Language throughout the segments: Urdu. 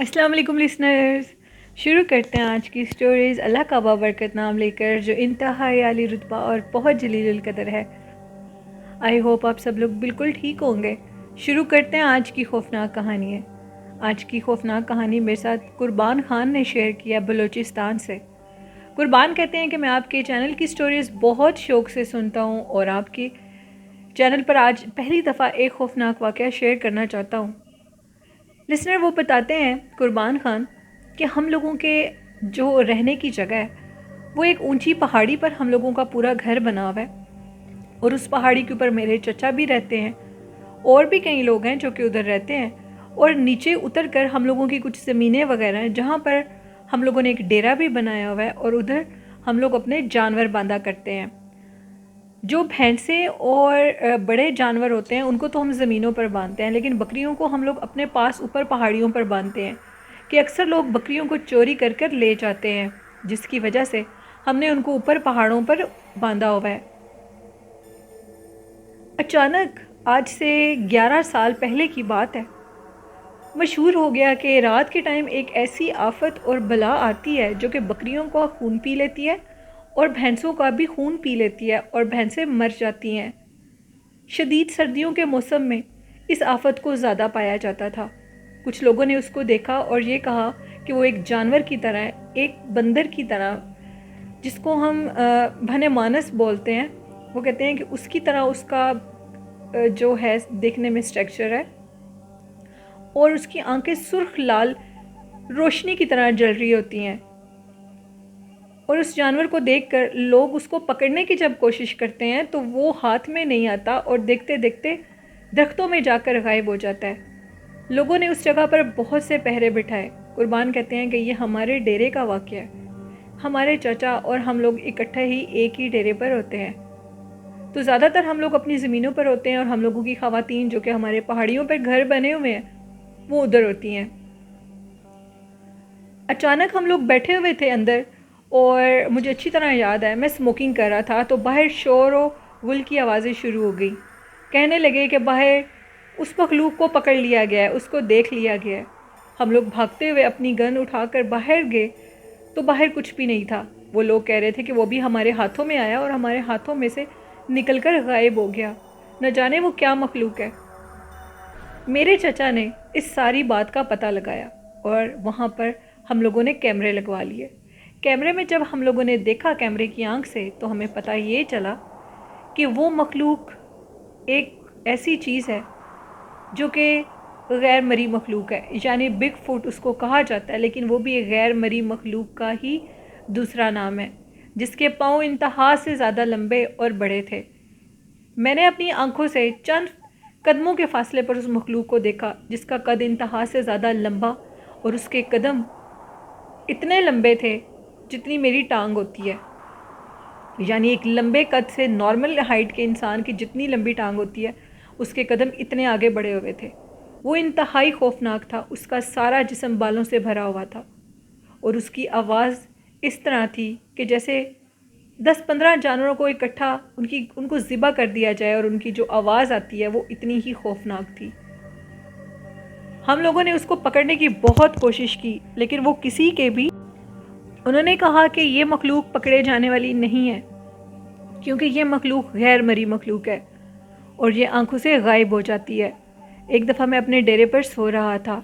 السلام علیکم لسنرز، شروع کرتے ہیں آج کی سٹوریز اللہ کا بابرکت نام لے کر جو انتہائی عالی رتبہ اور بہت جلیل القدر ہے۔ آئی ہوپ آپ سب لوگ بالکل ٹھیک ہوں گے۔ شروع کرتے ہیں آج کی خوفناک کہانی ہے۔ آج کی خوفناک کہانی میرے ساتھ قربان خان نے شیئر کیا بلوچستان سے۔ قربان کہتے ہیں کہ میں آپ کے چینل کی سٹوریز بہت شوق سے سنتا ہوں اور آپ کے چینل پر آج پہلی دفعہ ایک خوفناک واقعہ شیئر کرنا چاہتا ہوں۔ لسنر وہ بتاتے ہیں قربان خان کہ ہم لوگوں کے جو رہنے کی جگہ ہے وہ ایک اونچی پہاڑی پر ہم لوگوں کا پورا گھر بنا ہوا ہے، اور اس پہاڑی کے اوپر میرے چچا بھی رہتے ہیں اور بھی کئی لوگ ہیں جو کہ ادھر رہتے ہیں، اور نیچے اتر کر ہم لوگوں کی کچھ زمینیں وغیرہ ہیں جہاں پر ہم لوگوں نے ایک ڈیرا بھی بنایا ہوا ہے، اور ادھر ہم لوگ اپنے جانور باندھا کرتے ہیں۔ جو بھینسیں اور بڑے جانور ہوتے ہیں ان کو تو ہم زمینوں پر باندھتے ہیں، لیکن بکریوں کو ہم لوگ اپنے پاس اوپر پہاڑیوں پر باندھتے ہیں کہ اکثر لوگ بکریوں کو چوری کر کر لے جاتے ہیں، جس کی وجہ سے ہم نے ان کو اوپر پہاڑوں پر باندھا ہوا ہے۔ اچانک آج سے 11 سال پہلے کی بات ہے، مشہور ہو گیا کہ رات کے ٹائم ایک ایسی آفت اور بلا آتی ہے جو کہ بکریوں کا خون پی لیتی ہے اور بھینسوں کا بھی خون پی لیتی ہے اور بھینسیں مر جاتی ہیں۔ شدید سردیوں کے موسم میں اس آفت کو زیادہ پایا جاتا تھا۔ کچھ لوگوں نے اس کو دیکھا اور یہ کہا کہ وہ ایک جانور کی طرح ہے، ایک بندر کی طرح، جس کو ہم بھنے مانس بولتے ہیں۔ وہ کہتے ہیں کہ اس کی طرح اس کا جو ہے دیکھنے میں سٹرکچر ہے، اور اس کی آنکھیں سرخ لال روشنی کی طرح جل رہی ہوتی ہیں، اور اس جانور کو دیکھ کر لوگ اس کو پکڑنے کی جب کوشش کرتے ہیں تو وہ ہاتھ میں نہیں آتا اور دیکھتے دیکھتے درختوں میں جا کر غائب ہو جاتا ہے۔ لوگوں نے اس جگہ پر بہت سے پہرے بٹھائے۔ قربان کہتے ہیں کہ یہ ہمارے ڈیرے کا واقعہ ہے۔ ہمارے چچا اور ہم لوگ اکٹھے ہی ایک ہی ڈیرے پر ہوتے ہیں، تو زیادہ تر ہم لوگ اپنی زمینوں پر ہوتے ہیں، اور ہم لوگوں کی خواتین جو کہ ہمارے پہاڑیوں پر گھر بنے ہوئے ہیں وہ ادھر ہوتی ہیں۔ اچانک ہم لوگ بیٹھے ہوئے تھے اندر، اور مجھے اچھی طرح یاد ہے میں اسموکنگ کر رہا تھا تو باہر شور و غل کی آوازیں شروع ہو گئی۔ کہنے لگے کہ باہر اس مخلوق کو پکڑ لیا گیا ہے، اس کو دیکھ لیا گیا ہے۔ ہم لوگ بھاگتے ہوئے اپنی گن اٹھا کر باہر گئے تو باہر کچھ بھی نہیں تھا۔ وہ لوگ کہہ رہے تھے کہ وہ بھی ہمارے ہاتھوں میں آیا اور ہمارے ہاتھوں میں سے نکل کر غائب ہو گیا، نہ جانے وہ کیا مخلوق ہے۔ میرے چچا نے اس ساری بات کا پتہ لگایا اور وہاں پر ہم لوگوں نے کیمرے لگوا لیے۔ کیمرے میں جب ہم لوگوں نے دیکھا کیمرے کی آنکھ سے تو ہمیں پتہ یہ چلا کہ وہ مخلوق ایک ایسی چیز ہے جو کہ غیر مری مخلوق ہے، یعنی بگ فوٹ اس کو کہا جاتا ہے، لیکن وہ بھی ایک غیر مری مخلوق کا ہی دوسرا نام ہے، جس کے پاؤں انتہا سے زیادہ لمبے اور بڑے تھے۔ میں نے اپنی آنکھوں سے چند قدموں کے فاصلے پر اس مخلوق کو دیکھا جس کا قد انتہا سے زیادہ لمبا، اور اس کے قدم اتنے لمبے تھے جتنی میری ٹانگ ہوتی ہے، یعنی ایک لمبے قد سے نارمل ہائٹ کے انسان کی جتنی لمبی ٹانگ ہوتی ہے اس کے قدم اتنے آگے بڑھے ہوئے تھے۔ وہ انتہائی خوفناک تھا، اس کا سارا جسم بالوں سے بھرا ہوا تھا، اور اس کی آواز اس طرح تھی کہ جیسے 10-15 جانوروں کو اکٹھا ان کو ذبح کر دیا جائے، اور ان کی جو آواز آتی ہے وہ اتنی ہی خوفناک تھی۔ ہم لوگوں نے اس کو پکڑنے کی بہت کوشش کی، لیکن وہ کسی کے بھی انہوں نے کہا کہ یہ مخلوق پکڑے جانے والی نہیں ہے، کیونکہ یہ مخلوق غیر مری مخلوق ہے اور یہ آنکھوں سے غائب ہو جاتی ہے۔ ایک دفعہ میں اپنے ڈیرے پر سو رہا تھا،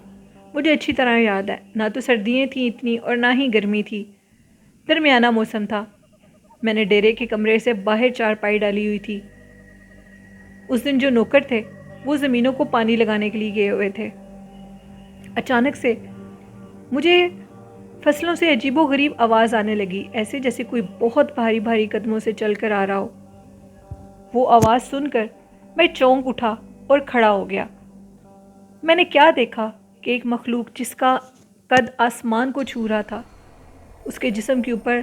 مجھے اچھی طرح یاد ہے، نہ تو سردیاں تھیں اتنی اور نہ ہی گرمی تھی، درمیانہ موسم تھا۔ میں نے ڈیرے کے کمرے سے باہر چارپائی ڈالی ہوئی تھی۔ اس دن جو نوکر تھے وہ زمینوں کو پانی لگانے کے لیے گئے ہوئے تھے۔ اچانک سے مجھے فصلوں سے عجیب و غریب آواز آنے لگی، ایسے جیسے کوئی بہت بھاری بھاری قدموں سے چل کر آ رہا ہو۔ وہ آواز سن کر میں چونک اٹھا اور کھڑا ہو گیا۔ میں نے کیا دیکھا کہ ایک مخلوق جس کا قد آسمان کو چھو رہا تھا، اس کے جسم کے اوپر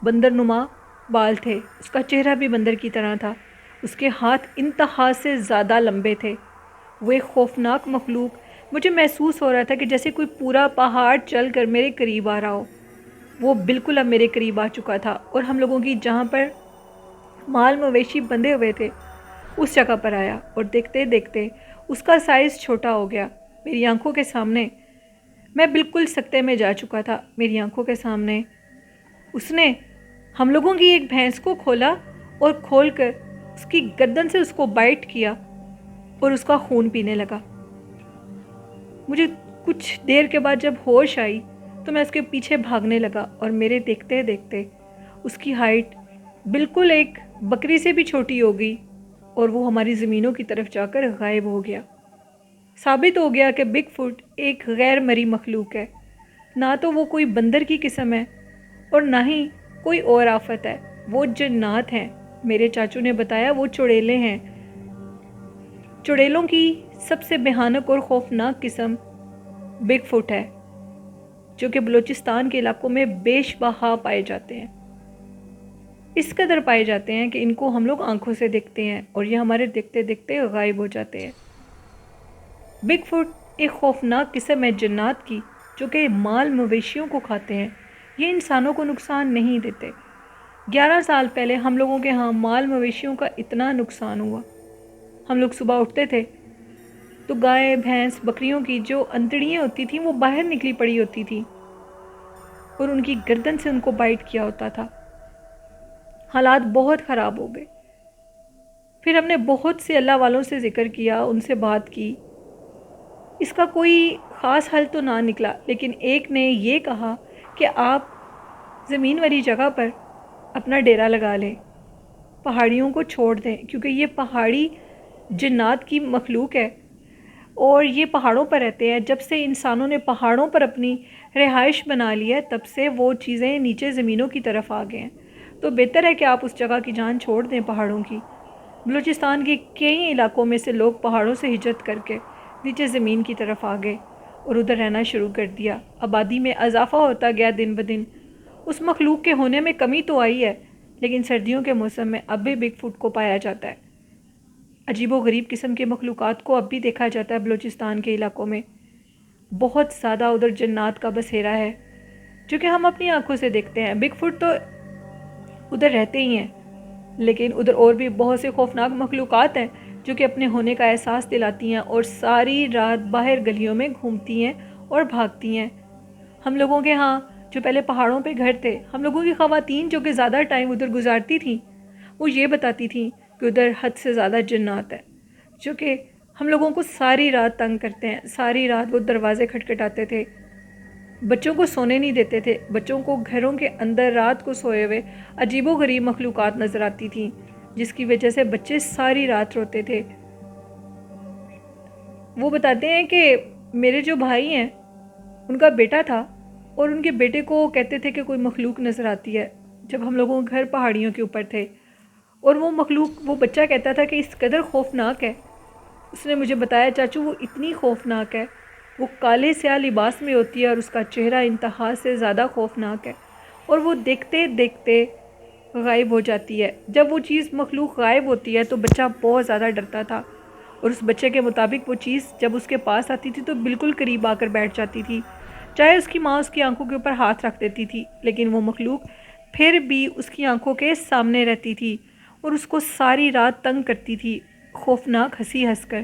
بندر نما بال تھے، اس کا چہرہ بھی بندر کی طرح تھا، اس کے ہاتھ انتہا سے زیادہ لمبے تھے۔ وہ ایک خوفناک مخلوق، مجھے محسوس ہو رہا تھا کہ جیسے کوئی پورا پہاڑ چل کر میرے قریب آ رہا ہو۔ وہ بالکل اب میرے قریب آ چکا تھا، اور ہم لوگوں کی جہاں پر مال مویشی بندھے ہوئے تھے اس جگہ پر آیا، اور دیکھتے دیکھتے اس کا سائز چھوٹا ہو گیا میری آنکھوں کے سامنے۔ میں بالکل سکتے میں جا چکا تھا میری آنکھوں کے سامنے۔ اس نے ہم لوگوں کی ایک بھینس کو کھولا اور کھول کر اس کی گردن سے اس کو بائٹ کیا اور اس کا خون پینے لگا۔ مجھے کچھ دیر کے بعد جب ہوش آئی تو میں اس کے پیچھے بھاگنے لگا اور میرے دیکھتے دیکھتے اس کی ہائٹ بالکل ایک بکری سے بھی چھوٹی ہو گئی اور وہ ہماری زمینوں کی طرف جا کر غائب ہو گیا۔ ثابت ہو گیا کہ بگ فٹ ایک غیر مری مخلوق ہے، نہ تو وہ کوئی بندر کی قسم ہے اور نہ ہی کوئی اور آفت ہے، وہ جنات ہیں۔ میرے چاچو نے بتایا وہ چڑیلے ہیں۔ چڑیلوں کی سب سے بھیانک اور خوفناک قسم بگ فٹ ہے، جو کہ بلوچستان کے علاقوں میں بیش بہا پائے جاتے ہیں۔ اس قدر پائے جاتے ہیں کہ ان کو ہم لوگ آنکھوں سے دیکھتے ہیں اور یہ ہمارے دیکھتے دیکھتے غائب ہو جاتے ہیں۔ بگ فٹ ایک خوفناک قسم ہے جنات کی، جو کہ مال مویشیوں کو کھاتے ہیں۔ یہ انسانوں کو نقصان نہیں دیتے۔ 11 سال پہلے ہم لوگوں کے ہاں مال مویشیوں کا اتنا نقصان ہوا۔ ہم لوگ صبح اٹھتے تھے تو گائے بھینس بکریوں کی جو انتڑیاں ہوتی تھیں وہ باہر نکلی پڑی ہوتی تھی اور ان کی گردن سے ان کو بائٹ کیا ہوتا تھا۔ حالات بہت خراب ہو گئے۔ پھر ہم نے بہت سے اللہ والوں سے ذکر کیا، ان سے بات کی۔ اس کا کوئی خاص حل تو نہ نکلا، لیکن ایک نے یہ کہا کہ آپ زمین والی جگہ پر اپنا ڈیرا لگا لیں، پہاڑیوں کو چھوڑ دیں، کیونکہ یہ پہاڑی جنات کی مخلوق ہے اور یہ پہاڑوں پر رہتے ہیں۔ جب سے انسانوں نے پہاڑوں پر اپنی رہائش بنا لی ہے تب سے وہ چیزیں نیچے زمینوں کی طرف آ گئے ہیں، تو بہتر ہے کہ آپ اس جگہ کی جان چھوڑ دیں پہاڑوں کی۔ بلوچستان کے کئی علاقوں میں سے لوگ پہاڑوں سے ہجرت کر کے نیچے زمین کی طرف آ گئے اور ادھر رہنا شروع کر دیا۔ آبادی میں اضافہ ہوتا گیا دن بدن۔ اس مخلوق کے ہونے میں کمی تو آئی ہے، لیکن سردیوں کے موسم میں اب بھی بگ فٹ کو پایا جاتا ہے۔ عجیب و غریب قسم کے مخلوقات کو اب بھی دیکھا جاتا ہے بلوچستان کے علاقوں میں۔ بہت زیادہ ادھر جنات کا بسیرا ہے، جو کہ ہم اپنی آنکھوں سے دیکھتے ہیں۔ بگ فٹ تو ادھر رہتے ہی ہیں، لیکن ادھر اور بھی بہت سے خوفناک مخلوقات ہیں جو کہ اپنے ہونے کا احساس دلاتی ہیں اور ساری رات باہر گلیوں میں گھومتی ہیں اور بھاگتی ہیں۔ ہم لوگوں کے ہاں جو پہلے پہاڑوں پہ گھر تھے، ہم لوگوں کی خواتین جو کہ زیادہ ٹائم ادھر گزارتی تھیں وہ یہ بتاتی تھیں کہ ادھر حد سے زیادہ جنات ہیں، جو کہ ہم لوگوں کو ساری رات تنگ کرتے ہیں۔ ساری رات وہ دروازے کھٹکھٹاتے تھے، بچوں کو سونے نہیں دیتے تھے، بچوں کو گھروں کے اندر رات کو سوئے ہوئے عجیب و غریب مخلوقات نظر آتی تھیں، جس کی وجہ سے بچے ساری رات روتے تھے۔ وہ بتاتے ہیں کہ میرے جو بھائی ہیں ان کا بیٹا تھا اور ان کے بیٹے کو کہتے تھے کہ کوئی مخلوق نظر آتی ہے جب ہم لوگوں کے گھر پہاڑیوں کے اوپر تھے، اور وہ مخلوق، وہ بچہ کہتا تھا کہ اس قدر خوفناک ہے۔ اس نے مجھے بتایا چاچو وہ اتنی خوفناک ہے، وہ کالے سیاہ لباس میں ہوتی ہے اور اس کا چہرہ انتہا سے زیادہ خوفناک ہے اور وہ دیکھتے دیکھتے غائب ہو جاتی ہے۔ جب وہ چیز مخلوق غائب ہوتی ہے تو بچہ بہت زیادہ ڈرتا تھا، اور اس بچے کے مطابق وہ چیز جب اس کے پاس آتی تھی تو بالکل قریب آ کر بیٹھ جاتی تھی، چاہے اس کی ماں اس کی آنکھوں کے اوپر ہاتھ رکھ دیتی تھی، لیکن وہ مخلوق پھر بھی اس کی آنکھوں کے سامنے رہتی تھی اور اس کو ساری رات تنگ کرتی تھی، خوفناک ہنسی ہنس کر۔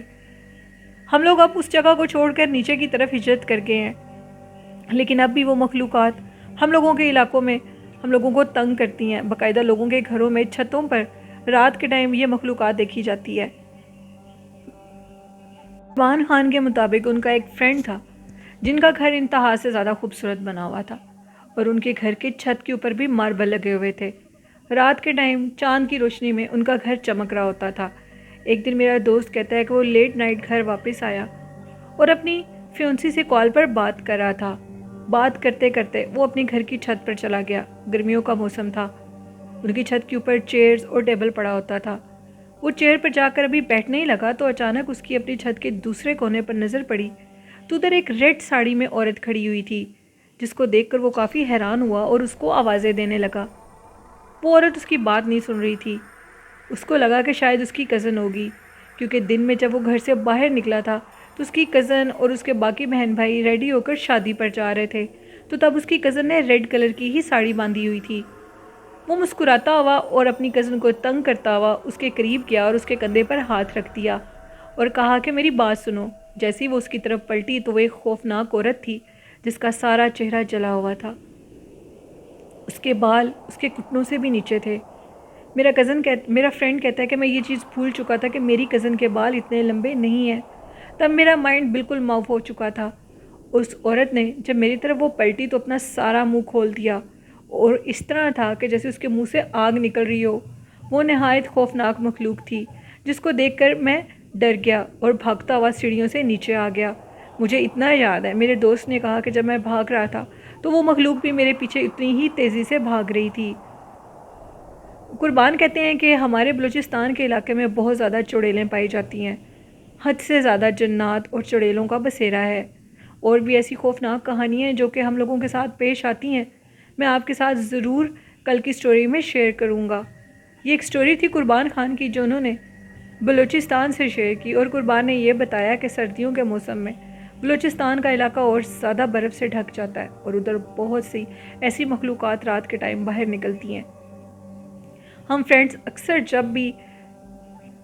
ہم لوگ اب اس جگہ کو چھوڑ کر نیچے کی طرف ہجرت کر گئے ہیں، لیکن اب بھی وہ مخلوقات ہم لوگوں کے علاقوں میں ہم لوگوں کو تنگ کرتی ہیں۔ باقاعدہ لوگوں کے گھروں میں چھتوں پر رات کے ٹائم یہ مخلوقات دیکھی جاتی ہے۔ عثمان خان کے مطابق ان کا ایک فرینڈ تھا جن کا گھر انتہا سے زیادہ خوبصورت بنا ہوا تھا اور ان کے گھر کے چھت کے اوپر بھی ماربل لگے ہوئے تھے۔ رات کے ٹائم چاند کی روشنی میں ان کا گھر چمک رہا ہوتا تھا۔ ایک دن میرا دوست کہتا ہے کہ وہ لیٹ نائٹ گھر واپس آیا اور اپنی فیونسی سے کال پر بات کر رہا تھا۔ بات کرتے کرتے وہ اپنی گھر کی چھت پر چلا گیا۔ گرمیوں کا موسم تھا، ان کی چھت کے اوپر چیئرز اور ٹیبل پڑا ہوتا تھا۔ وہ چیئر پر جا کر ابھی بیٹھنے ہی لگا تو اچانک اس کی اپنی چھت کے دوسرے کونے پر نظر پڑی تو ادھر ایک ریڈ ساڑی میں عورت کھڑی ہوئی تھی، جس کو دیکھ کر وہ کافی حیران ہوا اور اس کو آوازیں دینے لگا۔ وہ عورت اس کی بات نہیں سن رہی تھی۔ اس کو لگا کہ شاید اس کی کزن ہوگی، کیونکہ دن میں جب وہ گھر سے باہر نکلا تھا تو اس کی کزن اور اس کے باقی بہن بھائی ریڈی ہو کر شادی پر جا رہے تھے، تو تب اس کی کزن نے ریڈ کلر کی ہی ساڑی باندھی ہوئی تھی۔ وہ مسکراتا ہوا اور اپنی کزن کو تنگ کرتا ہوا اس کے قریب گیا اور اس کے کندھے پر ہاتھ رکھ دیا اور کہا کہ میری بات سنو۔ جیسے ہی وہ اس کی طرف پلٹی تو وہ ایک خوفناک عورت تھی جس کا سارا چہرہ جلا ہوا تھا. اس کے بال اس کے گھٹنوں سے بھی نیچے تھے. میرا فرینڈ کہتا ہے کہ میں یہ چیز بھول چکا تھا کہ میری کزن کے بال اتنے لمبے نہیں ہیں. تب میرا مائنڈ بالکل معاف ہو چکا تھا. اس عورت نے جب میری طرف وہ پلٹی تو اپنا سارا منہ کھول دیا اور اس طرح تھا کہ جیسے اس کے منہ سے آگ نکل رہی ہو. وہ نہایت خوفناک مخلوق تھی جس کو دیکھ کر میں ڈر گیا اور بھاگتا ہوا سیڑھیوں سے نیچے آ گیا. مجھے اتنا یاد ہے میرے دوست نے کہا کہ جب میں بھاگ رہا تھا تو وہ مخلوق بھی میرے پیچھے اتنی ہی تیزی سے بھاگ رہی تھی. قربان کہتے ہیں کہ ہمارے بلوچستان کے علاقے میں بہت زیادہ چڑیلیں پائی جاتی ہیں. حد سے زیادہ جنات اور چڑیلوں کا بسیرا ہے. اور بھی ایسی خوفناک کہانیاں ہیں جو کہ ہم لوگوں کے ساتھ پیش آتی ہیں. میں آپ کے ساتھ ضرور کل کی سٹوری میں شیئر کروں گا. یہ ایک سٹوری تھی قربان خان کی جو انہوں نے بلوچستان سے شیئر کی. اور قربان نے یہ بتایا کہ سردیوں کے موسم میں بلوچستان کا علاقہ اور زیادہ برف سے ڈھک جاتا ہے اور ادھر بہت سی ایسی مخلوقات رات کے ٹائم باہر نکلتی ہیں. ہم فرینڈز اکثر جب بھی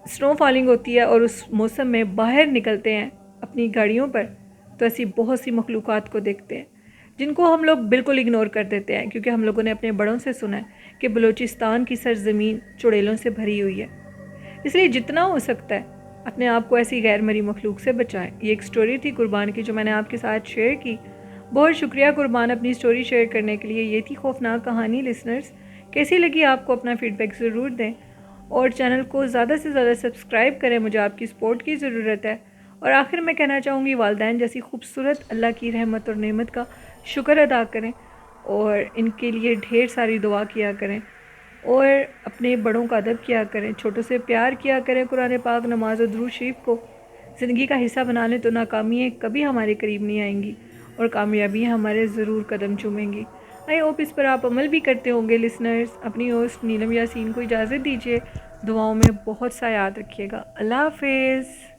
سنو فالنگ ہوتی ہے اور اس موسم میں باہر نکلتے ہیں اپنی گاڑیوں پر تو ایسی بہت سی مخلوقات کو دیکھتے ہیں جن کو ہم لوگ بالکل اگنور کر دیتے ہیں کیونکہ ہم لوگوں نے اپنے بڑوں سے سنا ہے کہ بلوچستان کی سرزمین چڑیلوں سے بھری ہوئی ہے. اس لیے جتنا ہو سکتا ہے اپنے آپ کو ایسی غیر مری مخلوق سے بچائیں. یہ ایک سٹوری تھی قربان کی جو میں نے آپ کے ساتھ شیئر کی. بہت شکریہ قربان اپنی سٹوری شیئر کرنے کے لیے. یہ تھی خوفناک کہانی. لسنرز کیسی لگی آپ کو؟ اپنا فیڈ بیک ضرور دیں اور چینل کو زیادہ سے زیادہ سبسکرائب کریں. مجھے آپ کی سپورٹ کی ضرورت ہے. اور آخر میں کہنا چاہوں گی والدین جیسی خوبصورت اللہ کی رحمت اور نعمت کا شکر ادا کریں اور ان کے لیے ڈھیر ساری دعا کیا کریں اور اپنے بڑوں کا ادب کیا کریں، چھوٹوں سے پیار کیا کریں. قرآن پاک، نماز و درود شریف کو زندگی کا حصہ بنا لیں تو ناکامیاں کبھی ہمارے قریب نہیں آئیں گی اور کامیابیاں ہمارے ضرور قدم چومیں گی. آئی ہوپ اس پر آپ عمل بھی کرتے ہوں گے. لسنرز اپنی ہوسٹ نیلم یاسین کو اجازت دیجیے. دعاؤں میں بہت سا یاد رکھیے گا. اللہ حافظ.